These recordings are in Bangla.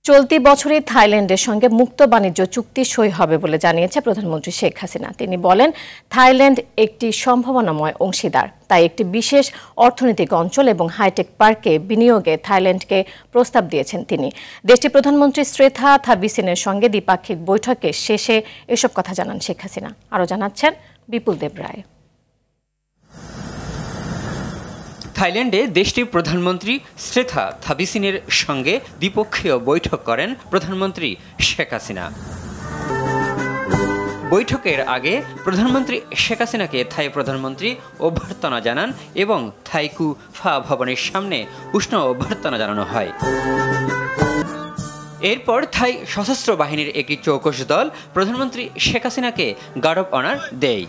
চলতি বছরে থাইল্যান্ডের সঙ্গে মুক্ত বাণিজ্য চুক্তি সই হবে বলে জানিয়েছে প্রধানমন্ত্রী শেখ হাসিনা। তিনি বলেন, থাইল্যান্ড একটি সম্ভাবনাময় অংশীদার, তাই একটি বিশেষ অর্থনৈতিক অঞ্চল এবং হাইটেক পার্কে বিনিয়োগে থাইল্যান্ডকে প্রস্তাব দিয়েছেন তিনি। দেশটির প্রধানমন্ত্রী শ্রেথা থাবিসিনের সঙ্গে দ্বিপাক্ষিক বৈঠকের শেষে এসব কথা জানান শেখ হাসিনা। আরও জানাচ্ছেন বিপুল দেব রায়। থাইল্যান্ডে দেশটির প্রধানমন্ত্রী শ্রেথা থাবিসিনের সঙ্গে দ্বিপক্ষীয় বৈঠক করেন প্রধানমন্ত্রী শেখ হাসিনা। বৈঠকের আগে প্রধানমন্ত্রী শেখ হাসিনাকে থাই প্রধানমন্ত্রী অভ্যর্থনা জানান এবং থাইকু ফা ভবনের সামনে উষ্ণ অভ্যর্থনা জানানো হয়। এরপর থাই সশস্ত্র বাহিনীর একটি চৌকস দল প্রধানমন্ত্রী শেখ হাসিনাকে গার্ড অব অনার দেয়।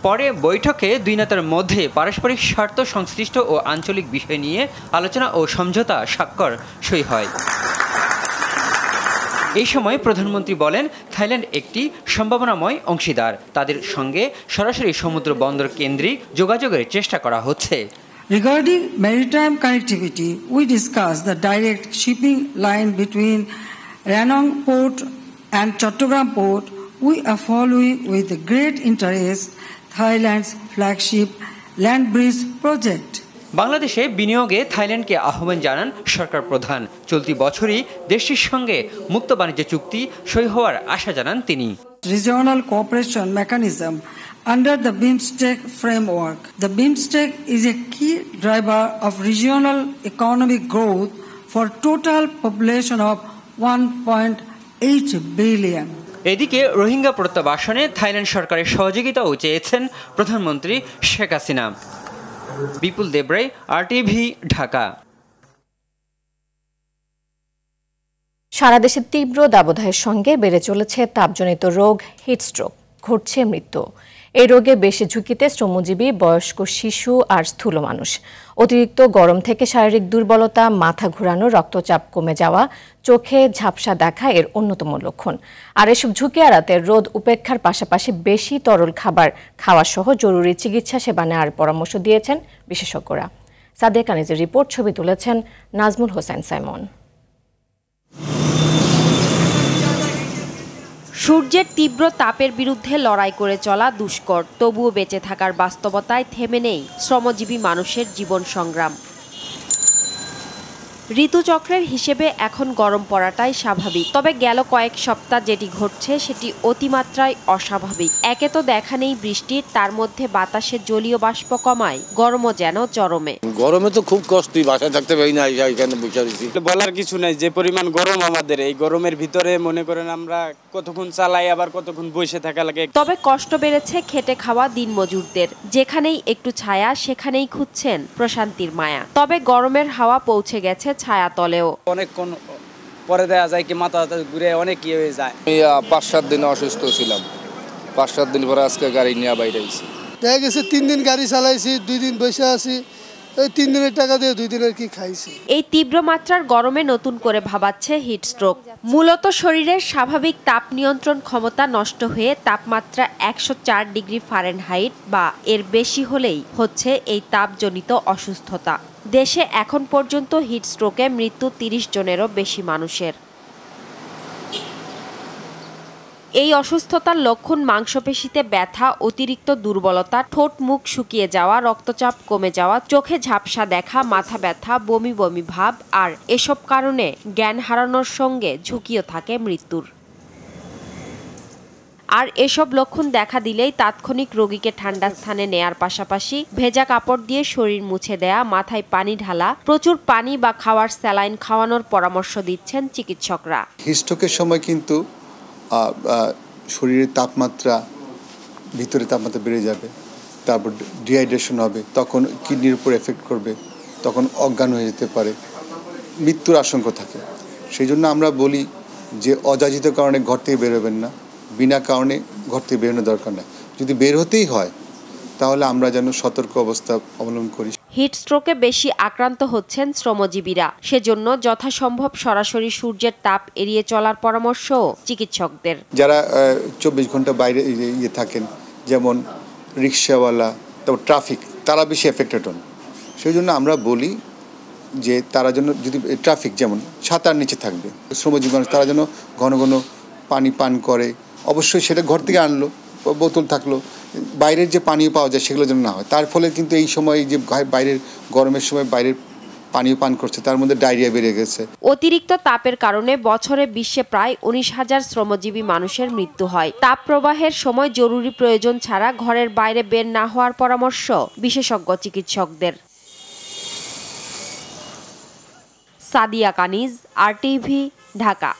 পরে বৈঠকে দুই নেতার মধ্যে পারস্পরিক স্বার্থ সংশ্লিষ্ট ও আঞ্চলিক বিষয় নিয়ে আলোচনা ও সমঝোতা স্বাক্ষর সই হয়। এই সময় প্রধানমন্ত্রী বলেন, থাইল্যান্ড একটি সম্ভাবনাময় অংশীদার, তাদের সঙ্গে সরাসরি সমুদ্র বন্দর কেন্দ্রিক যোগাযোগের চেষ্টা করা হচ্ছে। Regarding maritime connectivity, we discussed the direct shipping line between Ranong Port and Chattogram Port. We are following with great interest Thailand's flagship land bridge project. বাংলাদেশে বিনিয়োগে থাইল্যান্ডকে আহ্বান জানান সরকার প্রধান। চলতি বছরই দেশটির সঙ্গে মুক্ত বাণিজ্য চুক্তি সই হওয়ার আশা জানান তিনি। Regional cooperation mechanism under the BIMSTEC framework. The BIMSTEC is a key driver of regional economic growth for total population of 1.8 billion. এদিকে রোহিঙ্গা প্রত্যাবাসনে থাইল্যান্ড সরকারের সহযোগিতাও চেয়েছেন প্রধানমন্ত্রী শেখ হাসিনা। বিপুল দেব রায়, RTV, ঢাকা। সারা দেশে তীব্র দাবদাহের সঙ্গে বেড়ে চলেছে তাপজনিত রোগ হিটস্ট্রোক, ঘটছে মৃত্যু। এই রোগে বেশি ঝুঁকিতে শ্রমজীবী, বয়স্ক, শিশু আর স্থূল মানুষ। অতিরিক্ত গরম থেকে শারীরিক দুর্বলতা, মাথা ঘোরানো, রক্তচাপ কমে যাওয়া, চোখে ঝাপসা দেখা এর অন্যতম লক্ষণ। আর এসব ঝুঁকি এড়াতে রোদ উপেক্ষার পাশাপাশি বেশি তরল খাবার খাওয়া সহ জরুরি চিকিৎসা সেবা নেওয়ার পরামর্শ দিয়েছেন বিশেষজ্ঞরা। সাদেক আনিজের রিপোর্ট, ছবি তুলেছেন নাজমুল হোসেন সাইমন। সূর্যের তীব্র তাপের বিরুদ্ধে লড়াই করে চলা দুষ্কর, তবুও বেঁচে থাকার বাস্তবতায় থেমে নেই শ্রমজীবী মানুষের জীবন সংগ্রাম। ঋতুচক্রের হিসেবে এখন গরম পড়াটাই স্বাভাবিক, তবে গেল কয়েক সপ্তাহ যেটি ঘটছে সেটি অতিমাত্রায় অস্বাভাবিক। একে তো দেখা নেই বৃষ্টির, তার মধ্যে বাতাসে জলীয় বাষ্প কমায় গরমও যেন চরমে। গরমে তো খুব কষ্ট, বাসায় থাকতে পারি না, এখানে বসে আছি। বলার কিছু নাই, যে পরিমাণ গরম আমাদের, এই গরমের ভিতরে মনে করেন আমরা কতক্ষণ চালাই আবার কতক্ষণ বসে থাকা লাগে। তবে কষ্ট বেড়েছে খেটে খাওয়া দিনমজুরদের। যেখানেই একটু ছায়া সেখানেই খুঁজছেন প্রশান্তির মায়া। তবে গরমের হাওয়া পৌঁছে গেছে ছায়া তলেও। অনেকক্ষণ পরে দেখা যায় কি মাথা ঘুরে অনেক ইয়ে হয়ে যায়। আমি 5-7 দিন অসুস্থ ছিলাম, 5-7 দিন পরে আজকে গাড়ি নিয়ে বাইরে আইছি। দেখা গেছে 3 দিন গাড়ি চালাইছি, 2 দিন বসে আছি, এই 3 দিনের টাকা দিয়ে 2 দিনের কি খাইছি। এই তীব্র মাত্রার গরমে নতুন করে ভাবাচ্ছে হিটস্ট্রোক। মূলত শরীরের স্বাভাবিক তাপ নিয়ন্ত্রণ ক্ষমতা নষ্ট হয়ে তাপমাত্রা 104 ডিগ্রি ফারেনহাইট বা এর বেশি হলেই হচ্ছে এই তাপজনিত অসুস্থতা। দেশে এখন পর্যন্ত হিটস্ট্রোকে মৃত্যু 30 জনেরও বেশি মানুষের। এই অসুস্থতার লক্ষণ মাংসপেশিতে ব্যথা, অতিরিক্ত দুর্বলতা, ঠোঁট মুখ শুকিয়ে যাওয়া, রক্তচাপ কমে যাওয়া, চোখে ঝাপসা দেখা, মাথা ব্যথা, বমি বমি ভাব, আর এসব কারণে জ্ঞান হারানোর সঙ্গে ঝুঁকিও থাকে মৃত্যুর। আর এসব লক্ষণ দেখা দিলেই তাৎক্ষণিক রোগীকে ঠান্ডা স্থানে নেয়ার পাশাপাশি ভেজা কাপড় দিয়ে শরীর মুছে দেয়া, মাথায় পানি ঢালা, প্রচুর পানি বা খাওয়ার স্যালাইন খাওয়ানোর পরামর্শ দিচ্ছেন চিকিৎসকরা। হিটস্ট্রোকের সময় কিন্তু শরীরের তাপমাত্রা, ভিতরে তাপমাত্রা বেড়ে যাবে, তারপর ডিহাইড্রেশন হবে, তখন কিডনির উপর এফেক্ট করবে, তখন অজ্ঞান হয়ে যেতে পারে, মৃত্যুর আশঙ্কা থাকে। সেই জন্য আমরা বলি যে অযাচিত কারণে ঘর থেকে বেরোবেন না, বিনা কারণে ঘর থেকে বেরোনোর দরকার নেই। যদি বের হতেই হয় তাহলে আমরা যেন সতর্ক অবস্থা অবলম্বন করি। হিটস্ট্রোকে বেশি আক্রান্ত হচ্ছেন শ্রমজীবীরা, সেজন্য যথাসম্ভব সরাসরি সূর্যের তাপ এড়িয়ে চলার পরামর্শ চিকিৎসকদের। যারা 24 ঘন্টা বাইরে থাকেন, যেমন রিক্সাওয়ালা, তারপর ট্রাফিক, তারা বেশি এফেক্টেড হন। সেই জন্য আমরা বলি যে তারা যেন যদি ট্রাফিক যেমন ছাতার নিচে থাকবে, শ্রমজীবী মানুষ তারা যেন ঘন ঘন পানি পান করে, অবশ্যই সেটা ঘর থেকে আনলো, বোতল থাকলো, বাইরের যে পানীয় পাওয়া যায় সেগুলো যেন না হয়। তার ফলে কিন্তু এই সময় যে বাইরের গরমের সময় বাইরের পানীয় পান করছে তার মধ্যে ডায়রিয়া বেড়ে গেছে। অতিরিক্ত তাপের কারণে বছরে বিশ্বে প্রায় 19,000 শ্রমজীবী মানুষের মৃত্যু হয়। তাপ প্রবাহের সময় জরুরি প্রয়োজন ছাড়া ঘরের বাইরে বের না হওয়ার পরামর্শ বিশেষজ্ঞ চিকিৎসকদের। সাদিয়া কানিজ, RTV, ঢাকা।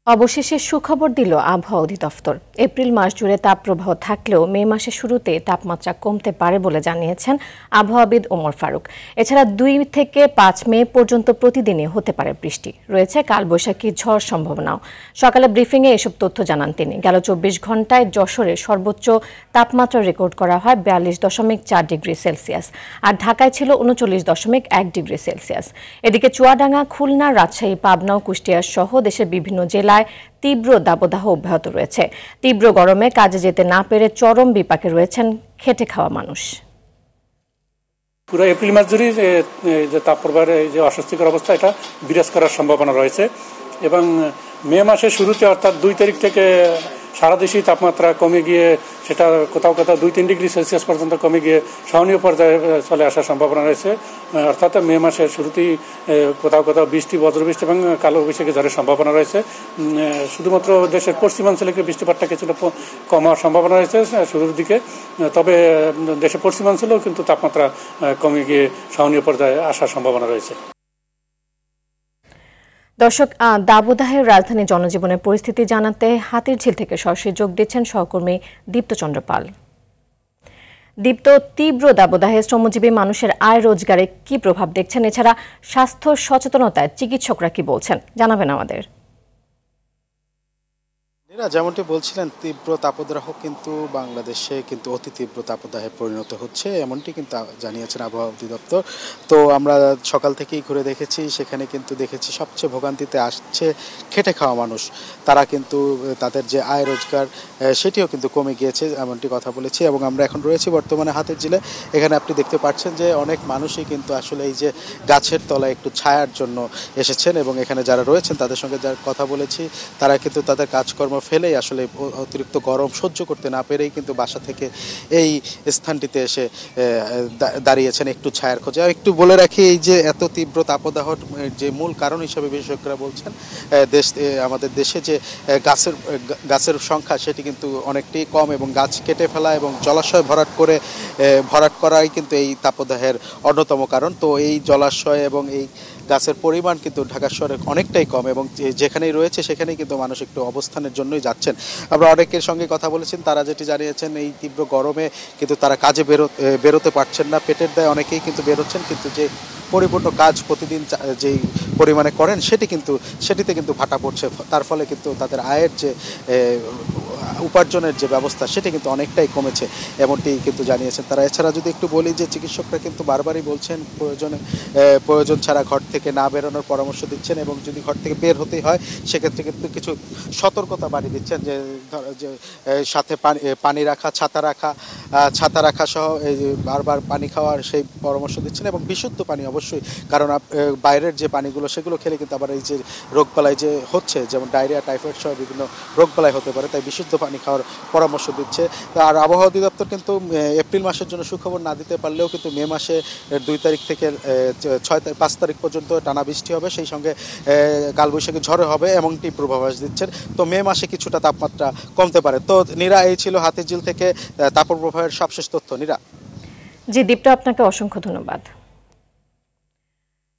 অবশেষে সুখবর দিল আবহাওয়া অধিদপ্তর। এপ্রিল মাস জুড়ে তাপপ্রবাহ থাকলেও মে মাসের শুরুতে তাপমাত্রা কমতে পারে বলে জানিয়েছেন আবহাওয়াবিদ ওমর ফারুক। এছাড়া 2 থেকে 5 মে পর্যন্ত প্রতিদিনই হতে পারে বৃষ্টি, রয়েছে কালবৈশাখী ঝড় সম্ভাবনাও। সকালে ব্রিফিংয়ে এসব তথ্য জানান তিনি। গেল 24 ঘন্টায় যশোরে সর্বোচ্চ তাপমাত্রা রেকর্ড করা হয় 42.4 ডিগ্রি সেলসিয়াস, আর ঢাকায় ছিল 39.1 ডিগ্রি সেলসিয়াস। এদিকে চুয়াডাঙ্গা, খুলনা, রাজশাহী, পাবনা ও কুষ্টিয়া সহ দেশের বিভিন্ন জেলায় তীব্র দাবদাহ অব্যাহত রয়েছে। তীব্র গরমে কাজে যেতে না পেরে চরম বিপাকে রয়েছেন খেটে খাওয়া মানুষ। পুরো এপ্রিল মাস জুড়ে যে তাপপ্রবাহের যে অস্বস্তিকর অবস্থা এটা বিরাজ করার সম্ভাবনা রয়েছে এবং মে মাসের শুরুতে অর্থাৎ 2 তারিখ থেকে সারা দেশেই তাপমাত্রা কমে গিয়ে সেটা কোথাও কোথাও 2-3 ডিগ্রি সেলসিয়াস পর্যন্ত কমে গিয়ে সহনীয় পর্যায়ে চলে আসার সম্ভাবনা রয়েছে। অর্থাৎ মে মাসের শুরুতেই কোথাও কোথাও বৃষ্টি, বজ্রবৃষ্টি এবং কালবৈশাখী ঝড়ের সম্ভাবনা রয়েছে। শুধুমাত্র দেশের পশ্চিমাঞ্চলে বৃষ্টিপাতটা কিছুটা কম হওয়ার সম্ভাবনা রয়েছে শুরুর দিকে, তবে দেশের পশ্চিমাঞ্চলেও কিন্তু তাপমাত্রা কমে গিয়ে সহনীয় পর্যায়ে আসার সম্ভাবনা রয়েছে। দর্শক, দাবদাহের রাজধানী জনজীবনের পরিস্থিতি জানাতে হাতিরঝিল থেকে সরাসরি যোগ দিচ্ছেন সহকর্মী দীপ্ত চন্দ্র পাল। দীপ্ত, তীব্র দাবদাহে শ্রমজীবী মানুষের আয় রোজগারে কি প্রভাব দেখছেন? এছাড়া স্বাস্থ্য সচেতনতায় চিকিৎসকরা কি বলছেন জানাবেন আমাদের। যেমনটি বলছিলেন, তীব্র তাপদাহ কিন্তু বাংলাদেশে কিন্তু অতি তীব্র তাপদাহে পরিণত হচ্ছে, এমনটি কিন্তু জানিয়েছেন আবহাওয়া অধিদপ্তর। তো আমরা সকাল থেকেই ঘুরে দেখেছি, সেখানে কিন্তু দেখেছি সবচেয়ে ভোগান্তিতে আসছে খেটে খাওয়া মানুষ। তারা কিন্তু তাদের যে আয় রোজগার সেটিও কিন্তু কমে গিয়েছে, এমনটি কথা বলেছি। এবং আমরা এখন রয়েছি বর্তমানে হাতিরঝিলে। এখানে আপনি দেখতে পাচ্ছেন যে অনেক মানুষই কিন্তু আসলে এই যে গাছের তলায় একটু ছায়ার জন্য এসেছেন এবং এখানে যারা রয়েছেন তাদের সঙ্গে যারা কথা বলেছি তারা কিন্তু তাদের কাজকর্ম ফেলেই আসলে অতিরিক্ত গরম সহ্য করতে না পেরেই কিন্তু বাসা থেকে এই স্থানটিতে এসে দাঁড়িয়েছেন একটু ছায়ার খোঁজে। একটু বলে রাখি, এই যে এত তীব্র তাপদাহর যে মূল কারণ হিসেবে বিশেষজ্ঞরা বলছেন আমাদের দেশে যে গাছের সংখ্যা সেটি কিন্তু অনেকটাই কম এবং গাছ কেটে ফেলা এবং জলাশয় ভরাট করাই কিন্তু এই তাপদাহের অন্যতম কারণ। তো এই জলাশয় এবং এই গাছের পরিমাণ কিন্তু ঢাকা শহরে অনেকটাই কম এবং যেখানেই রয়েছে সেখানেই কিন্তু মানুষ একটু অবস্থানের জন্যই যাচ্ছেন। আমরা অনেকের সঙ্গে কথা বলেছেন, তারা যেটি জানিয়েছেন এই তীব্র গরমে কিন্তু তারা কাজে বেরোতে পারছেন না। পেটের দায়ে অনেকেই কিন্তু বেরোচ্ছেন, কিন্তু যে পরিপূর্ণ কাজ প্রতিদিন যেই পরিমাণে করেন সেটিতে কিন্তু ভাটা পড়ছে। তার ফলে কিন্তু তাদের আয়ের যে উপার্জনের যে ব্যবস্থা সেটি কিন্তু অনেকটাই কমেছে, এমনটি কিন্তু জানিয়েছেন তারা। এছাড়া যদি একটু বলি যে চিকিৎসকরা কিন্তু বারবারই বলছেন প্রয়োজন ছাড়া ঘর থেকে না বেরোনোর পরামর্শ দিচ্ছেন এবং যদি ঘর থেকে বের হতেই হয় সেক্ষেত্রে কিন্তু কিছু সতর্কতা বাড়িয়ে দিচ্ছেন, যে সাথে পানি রাখা, ছাতা রাখা সহ বারবার পানি খাওয়ার সেই পরামর্শ দিচ্ছেন এবং বিশুদ্ধ পানি অবশ্যই, কারণ বাইরের যে পানিগুলো সেগুলো খেলে কিন্তু আবার এই যে রোগবালাই যে হচ্ছে, যেমন ডায়রিয়া, টাইফয়েড সহ বিভিন্ন রোগবালাই হতে পারে, তাই বিশুদ্ধ পানি খাওয়ার পরামর্শ দিচ্ছে। আর আবহাওয়া অধিদপ্তর কিন্তু এপ্রিল মাসের জন্য সুখবর না দিতে পারলেও কিন্তু মে মাসে 2 তারিখ থেকে 5 তারিখ পর্যন্ত টানা বৃষ্টি হবে, সেই সঙ্গে কালবৈশাখী ঝড়ে হবে এমনটি পূর্বাভাস দিচ্ছেন। তো মে মাসে কিছুটা তাপমাত্রা কমতে পারে। তো নীরা, এই ছিল হাতিরঝিল থেকে তাপপ্রবাহের সবশেষ তথ্য। নীরা। জি দীপ্ত, আপনাকে অসংখ্য ধন্যবাদ।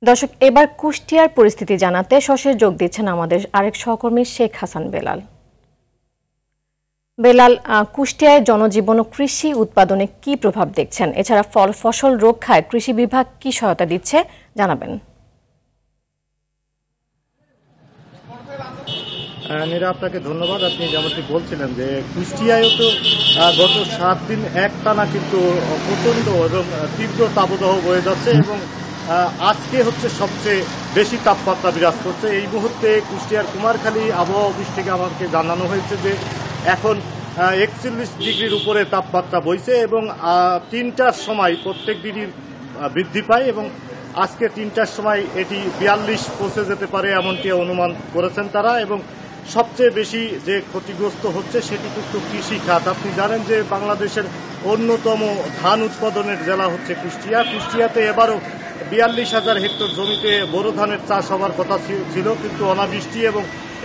দর্শক, এবার কুষ্টিয়ার পরিস্থিতি জানাতে সরাসরি যোগ দিচ্ছেন আমাদের আরেক সহকর্মী শেখ হাসান বেলাল। কুষ্টিয়ায় জনজীবন ও কৃষি উৎপাদনে কি প্রভাব দেখছেন? এছাড়া ফসল রক্ষায় কৃষি বিভাগ কি সহায়তা দিচ্ছে জানাবেন। নীরা, আপনাকে ধন্যবাদ। আপনি যেমনটি বলছিলেন যে কুষ্টিয়ায়ও তো গত 7 দিন একটানা কিন্তু প্রচণ্ড এবং তীব্র তাপদাহ বয়ে যাচ্ছে এবং আজকে হচ্ছে সবচেয়ে বেশি তাপমাত্রা বিরাজ করছে। এই মুহূর্তে কুষ্টিয়ার কুমারখালী আবহাওয়া অফিস থেকে আমাকে জানানো হয়েছে যে এখন 41 ডিগ্রির উপরে তাপমাত্রা বইছে এবং 3টার সময় প্রত্যেক দিনই বৃদ্ধি পায় এবং আজকে 3টার সময় এটি 42 পৌঁছে যেতে পারে এমনটি অনুমান করেছেন তারা। এবং সবচেয়ে বেশি যে ক্ষতিগ্রস্ত হচ্ছে সেটি কিন্তু কৃষি খাত। আপনি জানেন যে বাংলাদেশের অন্যতম ধান উৎপাদনের জেলা হচ্ছে কুষ্টিয়া। কুষ্টিয়াতে এবারও 42,000 হেক্টর জমিতে বোরো ধানের চাষ হওয়ার কথা ছিল, কিন্তু অনাবৃষ্টি এবং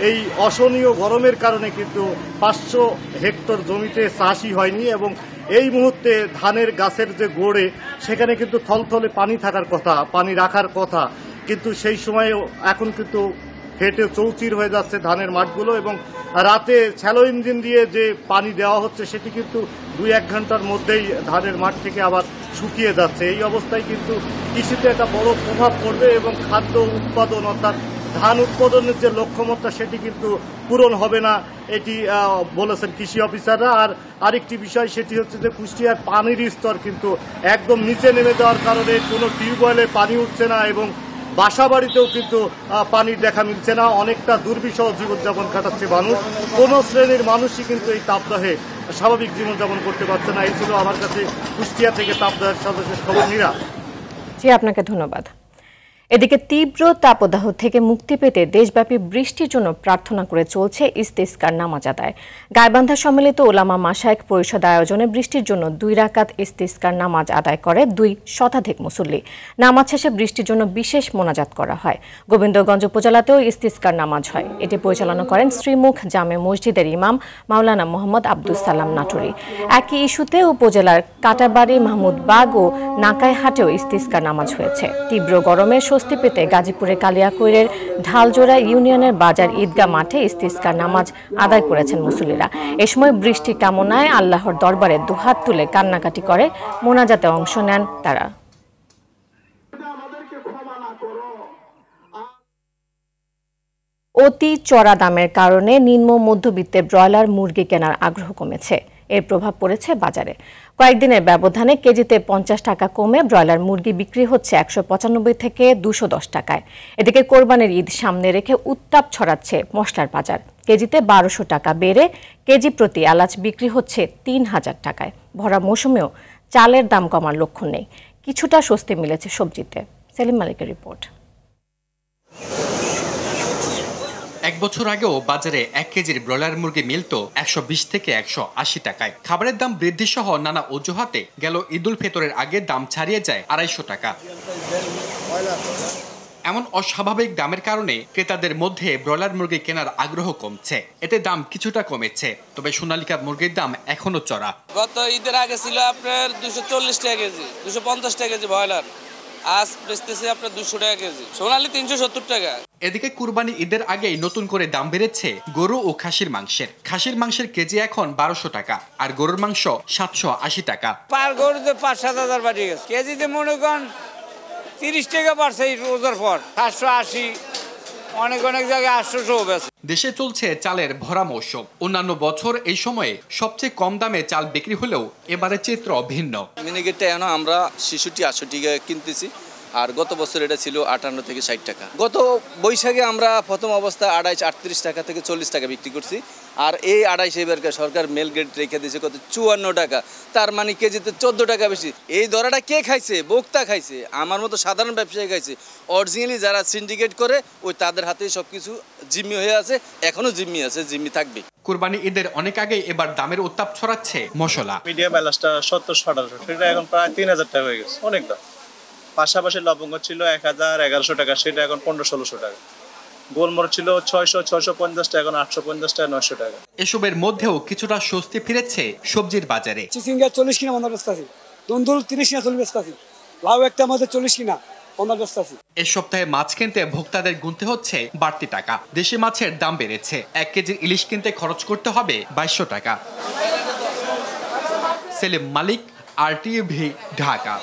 এই অসহনীয় গরমের কারণে কিন্তু 500 হেক্টর জমিতে চাষই হয়নি। এবং এই মুহূর্তে ধানের গাছের যে গোড়ে সেখানে কিন্তু থলথলে পানি থাকার কথা, পানি রাখার কথা, কিন্তু সেই সময়ে এখন কিন্তু ফেটে চৌচির হয়ে যাচ্ছে ধানের মাঠগুলো। এবং রাতে শ্যালো ইঞ্জিন দিয়ে যে পানি দেওয়া হচ্ছে সেটি কিন্তু 2-1 ঘন্টার মধ্যেই ধানের মাঠ থেকে আবার শুকিয়ে যাচ্ছে। এই অবস্থায় কিন্তু কৃষিতে একটা বড় প্রভাব পড়বে এবং খাদ্য উৎপাদন অর্থাৎ ধান উৎপাদনের যে লক্ষ্যমাত্রা সেটি কিন্তু পূরণ হবে না, এটি বলেছেন কৃষি অফিসাররা। আর আরেকটি বিষয় সেটি হচ্ছে যে কুষ্টিয়ার পানির স্তর কিন্তু একদম নিচে নেমে যাওয়ার কারণে কোনো টিউবওয়েলে পানি উঠছে না এবং বাসা বাড়িতেও কিন্তু পানির দেখা মিলছে না। অনেকটা দুর্বিষহ জীবনযাপন কাটাচ্ছে মানুষ। কোনো শ্রেণীর মানুষই কিন্তু এই তাপদাহে স্বাভাবিক জীবনযাপন করতে পারছে না। এই ছিল আমার কাছে কুষ্টিয়া থেকে তাপদাহের সর্বশেষ খবর। নীরা, জি আপনাকে ধন্যবাদ। এদিকে তীব্র তাপদাহ থেকে মুক্তি পেতে দেশব্যাপী বৃষ্টির জন্য প্রার্থনা করে চলছে ইস্তিসকার নামাজ আদায়। গাইবান্ধা সম্মিলিত ওলামা মাশায়েখ পরিষদ আয়োজনে বৃষ্টির জন্য 2 রাকাত ইস্তিসকার নামাজ আদায় করে 2 শতাধিক মুসল্লি। নামাজ শেষে বৃষ্টির জন্য বিশেষ মোনাজাত করা হয়। গোবিন্দগঞ্জ উপজেলাতেও ইস্তিসকার নামাজ হয়। এটি পরিচালনা করেন শ্রীমুখ জামে মসজিদের ইমাম মাওলানা মোহাম্মদ আব্দুস সালাম নাটুরি। একই ইস্যুতে উপজেলার কাটাবাড়ি, মাহমুদবাগ ও নাকাইহাটেও ইস্তিসকার নামাজ হয়েছে। তীব্র গরমে স্বস্তি পেতে গাজীপুরের কালিয়াকৈরের ঢালজোড়া ইউনিয়নের বাজার ঈদগাহ মাঠে ইস্তিসকার নামাজ আদায় করেছেন মুসল্লিরা। এ সময় বৃষ্টি কামনায় আল্লাহর দরবারে দুহাত তুলে কান্নাকাটি করে মোনাজাতে অংশ নেন তারা। অতি চড়া দামের কারণে নিম্ন মধ্যবিত্তের ব্রয়লার মুরগি কেনার আগ্রহ কমেছে। এর প্রভাব পড়েছে বাজারে। কয়েকদিনের ব্যবধানে কেজিতে 50 টাকা কমে ব্রয়লার মুরগি বিক্রি হচ্ছে 195 থেকে 210 টাকায়। এদিকে কোরবানির ঈদ সামনে রেখে উত্তাপ ছড়াচ্ছে মশলার বাজার। কেজিতে 1200 টাকা বেড়ে কেজি প্রতি এলাচ বিক্রি হচ্ছে 3000 টাকায়। ভরা মৌসুমেও চালের দাম কমার লক্ষণ নেই। কিছুটা স্বস্তি মিলেছে সবজিতে। সেলিম মালিকের রিপোর্ট। 1 বছর আগেও বাজারে 1 কেজির ব্রয়লার মুরগি মিলত 120 থেকে 180 টাকায়। খাবারের দাম বৃদ্ধি সহ নানা অজুহাতে গেল ঈদুল ফিতরের আগে দাম ছাড়িয়ে যায় 250 টাকা। এমন অস্বাভাবিক দামের কারণে ক্রেতাদের মধ্যে ব্রয়লার মুরগি কেনার আগ্রহ কমছে। এতে দাম কিছুটা কমেছে, তবে সোনালিকা মুরগির দাম এখনো চড়া। গত ঈদের আগে ছিল আপনার 240 টাকা কেজি, 250 টাকা কেজি ব্রয়লার। আজ বেচতেছে আপনার 200 টাকা কেজি, সোনালি 370 টাকা। এদিকে কুরবানি ঈদের আগেই নতুন করে দাম বেড়েছে গরু ও খাসির মাংসের। খাসির মাংসের কেজি এখন 1200 টাকা আর গরুর মাংস 780 টাকা। পার গরুতে 5-7 হাজার বাড়িয়ে গেছে। কেজিতে মনে করেন 30 টাকা বাড়ছে এই রোজার পর। 780, অনেক জায়গায় 800 বেচে। দেশে চলছে চালের ভরা মৌসুম। অন্যান্য বছর এই সময়ে সবচেয়ে কম দামে চাল বিক্রি হলেও এবারে চিত্র ভিন্ন। মিনিকেটটা এখন আমরা 66-68 টাকা কিনতেছি, আর গত বছর এটা ছিল 58 থেকে 60 টাকা। গত বৈশাখে আমরা প্রথম অবস্থায় 28-38 টাকা থেকে 40 টাকা বিক্রি করছি, আর এই 28 এবারকার সরকার মেল গ্রেড রেখে দিয়েছে কত 54 টাকা। তার মানে কেজিতে 14 টাকা বেশি। এই দরাটা কে খাইছে? ভোক্তা খাইছে, আমার মতো সাধারণ ব্যবসায়ী খাইছে। অরিজিনালি যারা সিন্ডিকেট করে ওই তাদের হাতেই সবকিছু জিম্মি হয়ে আছে, এখনো জিম্মি আছে, জিম্মি থাকবে। কুরবানি ঈদের অনেক আগে এবার দামের উত্তাপ ছড়াচ্ছে মশলা। মিডিয়াম এলাচটা 70-1800 টাকা, এখন প্রায় 3000 টাকা হয়ে গেছে, অনেক দাম। পাশাপাশি লবঙ্গ ছিল 1000-1100 টাকা, সেটা এখন 1500-1600 টাকা। গোলমরিচ ছিল 600-650 টাকা, এখন 850 টাকা, 900 টাকা। এসবের মধ্যেও কিছুটা স্বস্তি ফিরেছে সবজির বাজারে। চিচিঙ্গা 40 কিনা 50 বেচতে আছে, দুন্দুল 30 কিনা 40 বেচতে আছে, লাউ একটা আমাদের 40 কিনা 50 বেচতে আছে। এই সপ্তাহে মাছ কিনতে ভোক্তাদের গুনতে হচ্ছে বাড়তি টাকা। দেশি মাছের দাম বেড়েছে। 1 কেজি ইলিশ কিনতে খরচ করতে হবে 2200 টাকা। সেলিম মালিক, RTV, ঢাকা।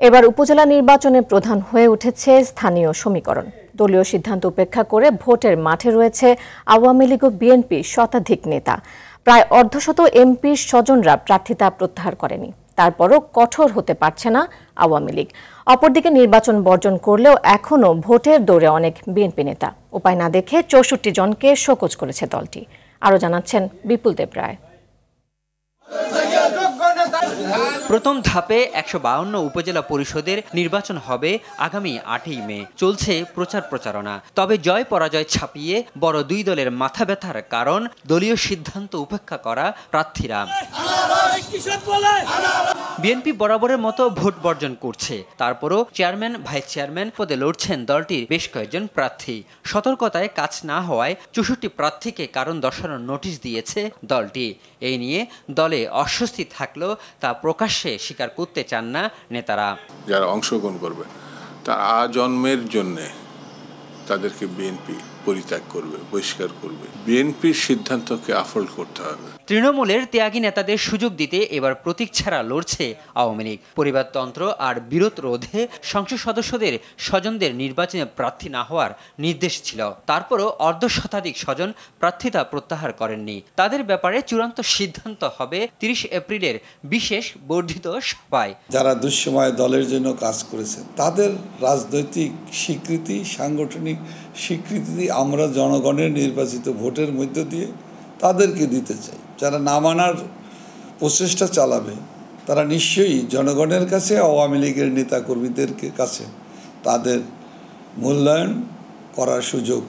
এবার উপজেলা নির্বাচনে প্রধান হয়ে উঠেছে স্থানীয় সমীকরণ। দলীয় সিদ্ধান্ত উপেক্ষা করে ভোটের মাঠে রয়েছে আওয়ামী লীগ ও বিএনপির শতাধিক নেতা। প্রায় অর্ধশত এমপির স্বজনরা প্রার্থিতা প্রত্যাহার করেনি। তারপরও কঠোর হতে পারছে না আওয়ামী লীগ। অপরদিকে নির্বাচন বর্জন করলেও এখনও ভোটের দৌড়ে অনেক বিএনপি নেতা। উপায় না দেখে 64 জনকে শোকজ করেছে দলটি। আরও জানাচ্ছেন বিপুল দেব রায়। প্রথম ধাপে ১৫২ উপজেলা পরিষদের নির্বাচন হবে আগামী ৮ই মে। চলছে প্রচার প্রচারণা। তবে জয় পরাজয় ছাপিয়ে বড় দুই দলের মাথা ব্যথার কারণ দলীয় সিদ্ধান্ত উপেক্ষা করা প্রার্থীরা। বিএনপি বরাবরের মতো ভোট বর্জন করছে, তারপরও চেয়ারম্যান ভাইস চেয়ারম্যান পদে লড়ছেন দলটির বেশ কয়েকজন প্রার্থী। সতর্কতায় কাজ না হওয়ায় ৬৪ প্রার্থীকে কারণ দর্শানোর নোটিশ দিয়েছে দলটি। এই নিয়ে দলে অস্বস্তি থাকলেও তা প্রকাশ্যে স্বীকার করতে চান না নেতারা। যারা অংশগ্রহণ করবে তার আজন্মের জন্যে তাদেরকে বিএনপি পরিত্যাগ করবে, বহিষ্কার করবে। বিএনপির সিদ্ধান্তকে আফল করতে হবে। তৃণমূলের ত্যাগী নেতাদের সুযোগ দিতে এবার প্রতীক ছাড়া লড়ছে আওয়ামী লীগ। পরিবারতন্ত্র আর বিরোধ রোধে সংসদ সদস্যদের স্বজনদের নির্বাচনে প্রার্থী না হওয়ার নির্দেশ ছিল। তারপরও অর্ধশতাধিক স্বজন প্রার্থিতা প্রত্যাহার করেননি। তাদের ব্যাপারে চূড়ান্ত সিদ্ধান্ত হবে ৩০ এপ্রিলের বিশেষ বর্ধিত সভায়। যারা দুঃসময়ে দলের জন্য কাজ করেছে তাদের রাজনৈতিক স্বীকৃতি, সাংগঠনিক স্বীকৃতি আমরা জনগণের নির্বাচিত ভোটের মধ্য দিয়ে তাদেরকে দিতে চাই। যারা না মানার প্রচেষ্টা চালাবে তারা নিশ্চয়ই জনগণের কাছে, আওয়ামী লীগের নেতাকর্মীদের কাছে তাদের মূল্যায়ন করার সুযোগ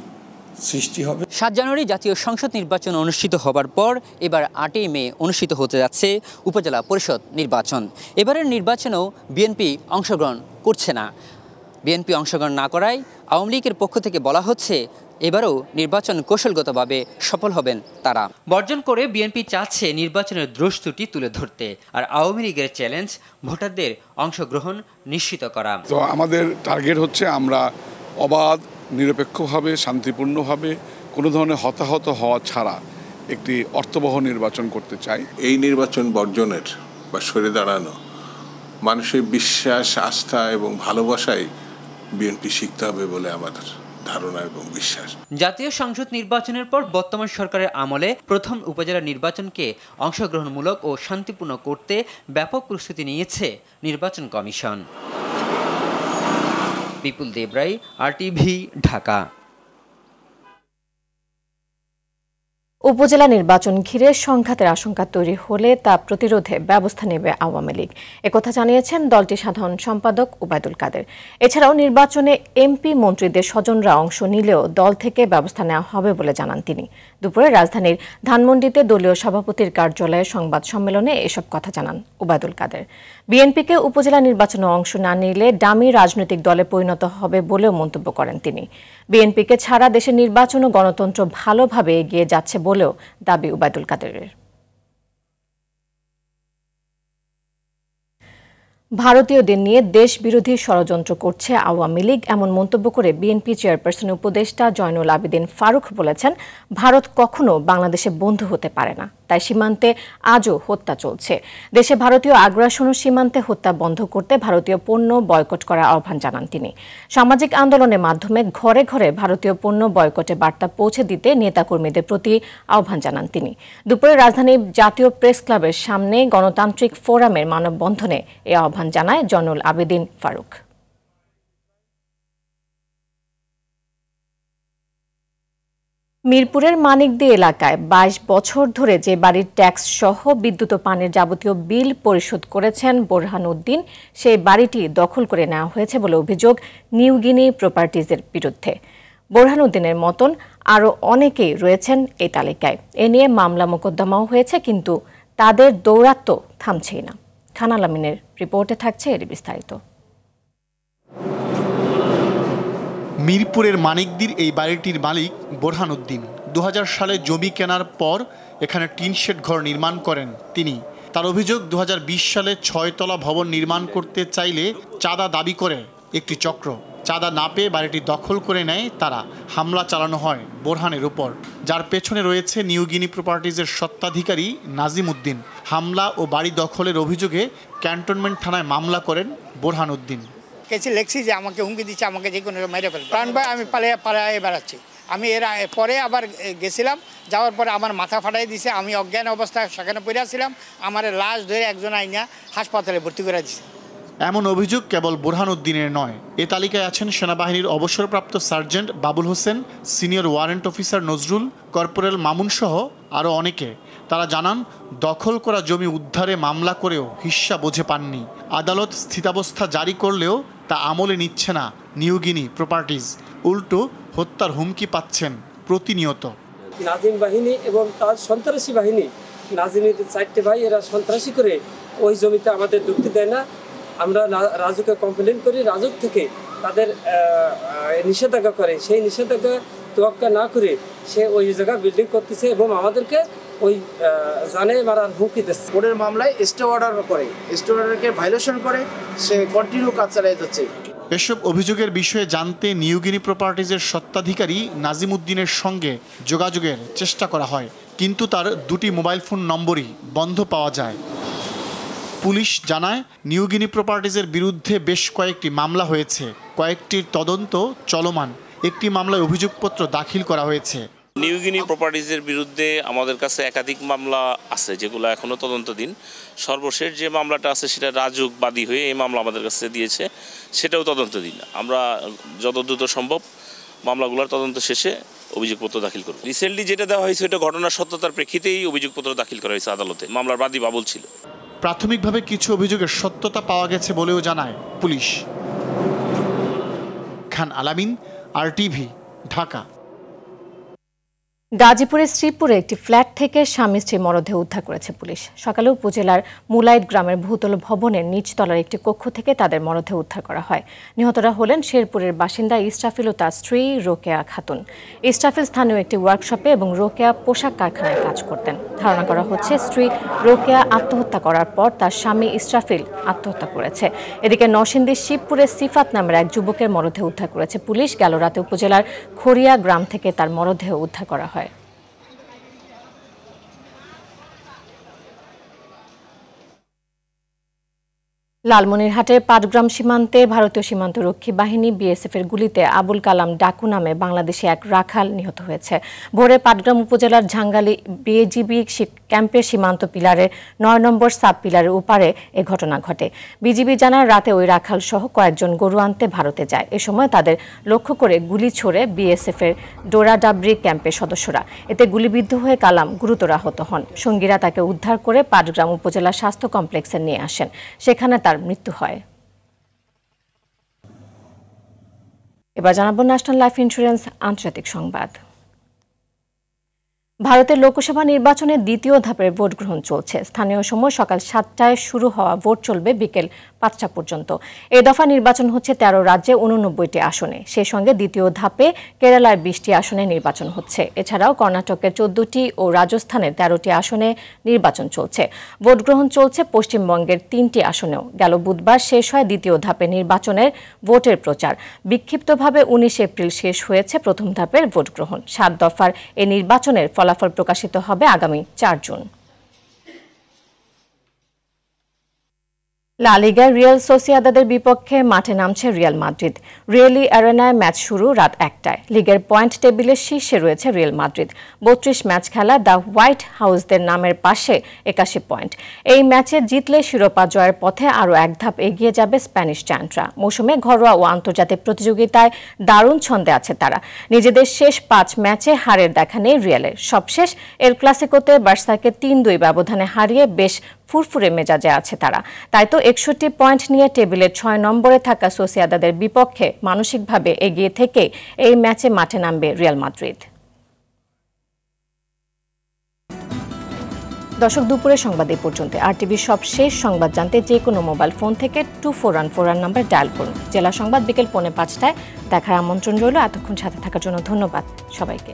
সৃষ্টি হবে। ৭ জানুয়ারি জাতীয় সংসদ নির্বাচন অনুষ্ঠিত হবার পর এবার ৮ই মে অনুষ্ঠিত হতে যাচ্ছে উপজেলা পরিষদ নির্বাচন। এবারের নির্বাচনেও বিএনপি অংশগ্রহণ করছে না। বিএনপি অংশগ্রহণ না করায় আওয়ামী লীগের পক্ষ থেকে বলা হচ্ছে এবারও নির্বাচন কৌশলগতভাবে সফল হবেন তারা। বর্জন করে বিএনপি চাচ্ছে নির্বাচনের দ্রষ্টুটি তুলে ধরতে, আর আওয়ামী লীগের চ্যালেঞ্জ ভোটারদের অংশগ্রহণ নিশ্চিত করা। তো আমাদের টার্গেট হচ্ছে আমরা অবাধ, নিরপেক্ষভাবে, শান্তিপূর্ণভাবে, কোনো ধরনের হতাহত হওয়া ছাড়া একটি অর্থবহ নির্বাচন করতে চাই। এই নির্বাচন বর্জনের বা সরে দাঁড়ানো মানুষের বিশ্বাস, আস্থা এবং ভালোবাসায় বিএনপি শিখতে হবে বলে আমাদের ধারণা এবং বিশ্বাস। জাতীয় সংসদ নির্বাচনের পর বর্তমান সরকারের আমলে প্রথম উপজেলা নির্বাচনকে অংশগ্রহণমূলক ও শান্তিপূর্ণ করতে ব্যাপক প্রস্তুতি নিয়েছে নির্বাচন কমিশন। বিপুল দেবরাই, RTV, ঢাকা। উপজেলা নির্বাচন ঘিরে সংঘাতের আশঙ্কা তৈরি হলে তা প্রতিরোধে ব্যবস্থা নেবে আওয়ামী লীগ, একথা জানিয়েছেন দলটির সাধারণ সম্পাদক ওবায়দুল কাদের। এছাড়াও নির্বাচনে এমপি মন্ত্রীদের স্বজনরা অংশ নিলেও দল থেকে ব্যবস্থা নেওয়া হবে বলে জানান তিনি। দুপুরে রাজধানীর ধানমন্ডিতে দলীয় সভাপতির কার্যালয়ে সংবাদ সম্মেলনে এসব কথা জানান ওবায়দুল কাদের। বিএনপিকে উপজেলা নির্বাচনে অংশ না নিলে ডামি রাজনৈতিক দলে পরিণত হবে বলেও মন্তব্য করেন তিনি। বিএনপিকে ছাড়া দেশের নির্বাচন ও গণতন্ত্র ভালোভাবে এগিয়ে যাচ্ছে বলেও দাবি ওবায়দুল কাদেরের। ভারতীয়দের নিয়ে দেশ বিরোধী ষড়যন্ত্র করছে আওয়ামী লীগ, এমন মন্তব্য করে বিএনপি চেয়ারপারসন উপদেষ্টা জয়নুল আবেদিন ফারুক বলেছেন, ভারত কখনো বাংলাদেশে বন্ধু হতে পারে না, তাই সীমান্তে আজও হত্যা চলছে। দেশে ভারতীয় আগ্রাসন ও সীমান্তে হত্যা বন্ধ করতে ভারতীয় পণ্য বয়কট করার আহ্বান জানান তিনি। সামাজিক আন্দোলনের মাধ্যমে ঘরে ঘরে ভারতীয় পণ্য বয়কটের বার্তা পৌঁছে দিতে নেতাকর্মীদের প্রতি আহ্বান জানান তিনি। দুপুরে রাজধানীর জাতীয় প্রেস ক্লাবের সামনে গণতান্ত্রিক ফোরামের মানববন্ধনে এ আহ্বান জানায় জয়নুল আবেদিন ফারুক। মিরপুরের মানিকদি এলাকায় ২২ বছর ধরে যে বাড়ির ট্যাক্স সহ বিদ্যুৎ ও পানির যাবতীয় বিল পরিশোধ করেছেন বোরহান উদ্দিন, সেই বাড়িটি দখল করে নেওয়া হয়েছে বলে অভিযোগ নিউ গিনি প্রপার্টিজের বিরুদ্ধে। বোরহান উদ্দিনের মতন আরও অনেকেই রয়েছেন এই তালিকায়। এ নিয়ে মামলা মোকদ্দমাও হয়েছে, কিন্তু তাদের দৌরাত্ম্য থামছেই না। খান আলামিনের রিপোর্টে থাকছে এর বিস্তারিত। মিরপুরের মানিকদির এই বাড়িটির মালিক বোরহান উদ্দিন। ২০০০ সালে জমি কেনার পর এখানে টিন শেড ঘর নির্মাণ করেন তিনি। তার অভিযোগ ২০২০ সালে ৬ তলা ভবন নির্মাণ করতে চাইলে চাঁদা দাবি করে একটি চক্র। চাঁদা না পেয়ে বাড়িটি দখল করে নেয় তারা। হামলা চালানো হয় বোরহানের উপর, যার পেছনে রয়েছে নিউ গিনি প্রপার্টিজের স্বত্বাধিকারী নাজিম উদ্দিন। হামলা ও বাড়ি দখলের অভিযোগে ক্যান্টনমেন্ট থানায় মামলা করেন বোরহান উদ্দিন। কেসে লেখছি যে আমাকে হুমকি দিচ্ছে, আমাকে যে কোনো মেরে ফেলবে। প্রাণ ভাই আমি পালিয়ে বেড়াচ্ছি। আমি এর পরে আবার গেছিলাম, যাওয়ার পরে আমার মাথা ফাটাই দিছে। আমি অজ্ঞান অবস্থায় সেখানে পড়ে আসছিলাম, আমার লাশ ধরে একজন আইনা হাসপাতালে ভর্তি করে দিছে। এমন অভিযোগ কেবল বোরহান উদ্দিনের নয়। এ তালিকায় আছেন সেনাবাহিনীর অবসরপ্রাপ্ত sergeant Babul Hossain, senior warrant officer Nazrul, corporal Mamun সহ আরও অনেকে। তারা জানান দখল করা জমি উদ্ধারে মামলা করেও হিস্যা বুঝে পাননি। আদালত স্থিতাবস্থা জারি করলেও তা আমলে নিচ্ছে না নিউ গিনি প্রপার্টিজ, উল্টো হত্যার হুমকি পাচ্ছেন প্রতিনিয়ত। নাজিম বাহিনী এবং তার সন্ত্রাসী বাহিনী, নাজিমের 4টে ভাই, এরা সন্ত্রাসী করে ওই জমিতে আমাদের ঢুকতে দেয় না। আমরা রাজুকে কমপ্লেন করি, রাজুক থেকে তাদের নিষেধাজ্ঞা করে, সেই নিষেধাজ্ঞা তোয়াক্কা না করে সে ওই জায়গায় বিল্ডিং করতেছে এবং আমাদেরকে ওই জানে মারার হুমকি দিচ্ছে। কোর্টের মামলায় স্টে অর্ডার করে, স্টে অর্ডারকে ভায়োলেশন করে সে কন্টিনিউ কাজ চালিয়ে যাচ্ছে। এসব অভিযোগের বিষয়ে জানতে নিউ গিনি প্রপার্টিজের স্বত্বাধিকারী নাজিম উদ্দিনের সঙ্গে যোগাযোগের চেষ্টা করা হয়, কিন্তু তার 2টি মোবাইল ফোন নম্বরই বন্ধ পাওয়া যায়। পুলিশ জানায় নিউ গিনি প্রপার্টিজের বিরুদ্ধে বেশ কয়েকটি মামলা হয়েছে, কয়েকটির তদন্ত চলমান, একটি মামলায় অভিযোগপত্র দাখিল করা হয়েছে। নিউ গিনি প্রপার্টিজের বিরুদ্ধে আমাদের কাছে একাধিক মামলা আছে যেগুলো এখনও তদন্তাধীন। সর্বশেষ যে মামলাটা আছে সেটা রাজুক বাদী হয়ে এই মামলা আমাদের কাছে দিয়েছে, সেটাও তদন্তাধীন। আমরা যত দ্রুত সম্ভব মামলাগুলোর তদন্ত শেষে অভিযোগপত্র দাখিল করব। রিসেন্টলি যেটা দেওয়া হয়েছে এটা ঘটনার সত্যতার প্রেক্ষিতেই অভিযোগপত্র দাখিল করা হয়েছে আদালতে। মামলার বাদী বাবুল ছিল। প্রাথমিকভাবে কিছু অভিযোগের সত্যতা পাওয়া গেছে বলেও জানায় পুলিশ। খান আলামিন, RTV, ঢাকা। গাজীপুরের শ্রীপুরে একটি ফ্ল্যাট থেকে স্বামী স্ত্রীর মরদেহ উদ্ধার করেছে পুলিশ। সকালে উপজেলার মুলাইদ গ্রামের বহুতল ভবনের নিচতলার একটি কক্ষ থেকে তাদের মরদেহ উদ্ধার করা হয়। নিহতরা হলেন শেরপুরের বাসিন্দা ইস্টাফিল ও তার স্ত্রী রোকেয়া খাতুন। ইস্টাফিল স্থানীয় একটি ওয়ার্কশপে এবং রোকেয়া পোশাক কারখানায় কাজ করতেন। ধারণা করা হচ্ছে স্ত্রী রোকেয়া আত্মহত্যা করার পর তার স্বামী ইস্টাফিল আত্মহত্যা করেছে। এদিকে নরসিংদীর শিবপুরের সিফাত নামের এক যুবকের মরদেহ উদ্ধার করেছে পুলিশ। গেল রাতে উপজেলার খড়িয়া গ্রাম থেকে তার মরদেহ উদ্ধার করা হয়। লালমনিরহাটের পাটগ্রাম সীমান্তে ভারতীয় সীমান্তরক্ষী বাহিনী BSF এর গুলিতে আবুল কালাম ডাকু নামে বাংলাদেশি এক রাখাল নিহত হয়েছে। ভোরে পাটগ্রাম উপজেলার ঝাঙ্গালি BGB ক্যাম্পের সীমান্ত পিলারের 9 নম্বর সাব পিলারের উপারে এ ঘটনা ঘটে। BGB জানায় রাতে ওই রাখাল সহ কয়েকজন গরু আনতে ভারতে যায়। এ সময় তাদের লক্ষ্য করে গুলি ছোড়ে BSF এর ডোরাডাবরি ক্যাম্পের সদস্যরা। এতে গুলিবিদ্ধ হয়ে কালাম গুরুতর আহত হন। সঙ্গীরা তাকে উদ্ধার করে পাটগ্রাম উপজেলা স্বাস্থ্য কমপ্লেক্সে নিয়ে আসেন, সেখানে তার মৃত্যু হয়। এবার জানাবো ন্যাশনাল লাইফ ইন্স্যুরেন্স আন্তর্জাতিক সংবাদ। ভারতের লোকসভা নির্বাচনের দ্বিতীয় ধাপের ভোট গ্রহণ চলছে। স্থানীয় সময় সকাল 7টায় শুরু হওয়া ভোট চলবে বিকেল 5টা পর্যন্ত। এই দফা নির্বাচন হচ্ছে 13 রাজ্যে 89টি আসনে। সেই সঙ্গে দ্বিতীয় ধাপে কেরালার 20টি আসনে নির্বাচন হচ্ছে। এছাড়াও কর্ণাটকের 14টি ও রাজস্থানের 13টি আসনে নির্বাচন চলছে। ভোট গ্রহণ চলছে পশ্চিমবঙ্গের 3টি আসনেও। গেল বুধবার শেষ হয় দ্বিতীয় ধাপে নির্বাচনের ভোটের প্রচার। বিক্ষিপ্তভাবে 19 এপ্রিল শেষ হয়েছে প্রথম ধাপের ভোট গ্রহণ। 7 দফার এই নির্বাচনের ফলাফল প্রকাশিত হবে আগামী 4 জুন। লা লিগায় রিয়াল সোসিয়েদাদের বিপক্ষে মাঠে নামছে রিয়াল মাদ্রিদ। রিয়েলি অ্যারেনায় ম্যাচ শুরু রাত 1টায়। লিগের পয়েন্ট টেবিলের শীর্ষে রয়েছে রিয়াল মাদ্রিদ। 32 ম্যাচ খেলা দ্য হোয়াইট হাউসদের নামের পাশে 81 পয়েন্ট। এই ম্যাচে জিতলে শিরোপা জয়ের পথে আরও এক ধাপ এগিয়ে যাবে স্প্যানিশ জায়ান্টরা। মৌসুমে ঘরোয়া ও আন্তর্জাতিক প্রতিযোগিতায় দারুণ ছন্দে আছে তারা। নিজেদের শেষ 5 ম্যাচে হারের দেখা নেই রিয়ালের। সবশেষ এল ক্লাসিকোতে বার্সাকে 3-2 ব্যবধানে হারিয়ে বেশ ফুরফুরে মেজাজে আছে তারা। তাই তো 61 পয়েন্ট নিয়ে টেবিলের 6 নম্বরে থাকা সোসিয়েদাদের বিপক্ষে মানসিকভাবে এগিয়ে থেকে এই ম্যাচে মাঠে নামবে রিয়াল মাদ্রিদ। দর্শক, দুপুরের সংবাদ এই পর্যন্ত। RTVর সব শেষ সংবাদ জানতে যে কোনো মোবাইল ফোন থেকে 2414 নাম্বার ডায়াল করুন। জেলা সংবাদ বিকেল 4:45টায় দেখার আমন্ত্রণ রইল। এতক্ষণ সাথে থাকার জন্য ধন্যবাদ সবাইকে।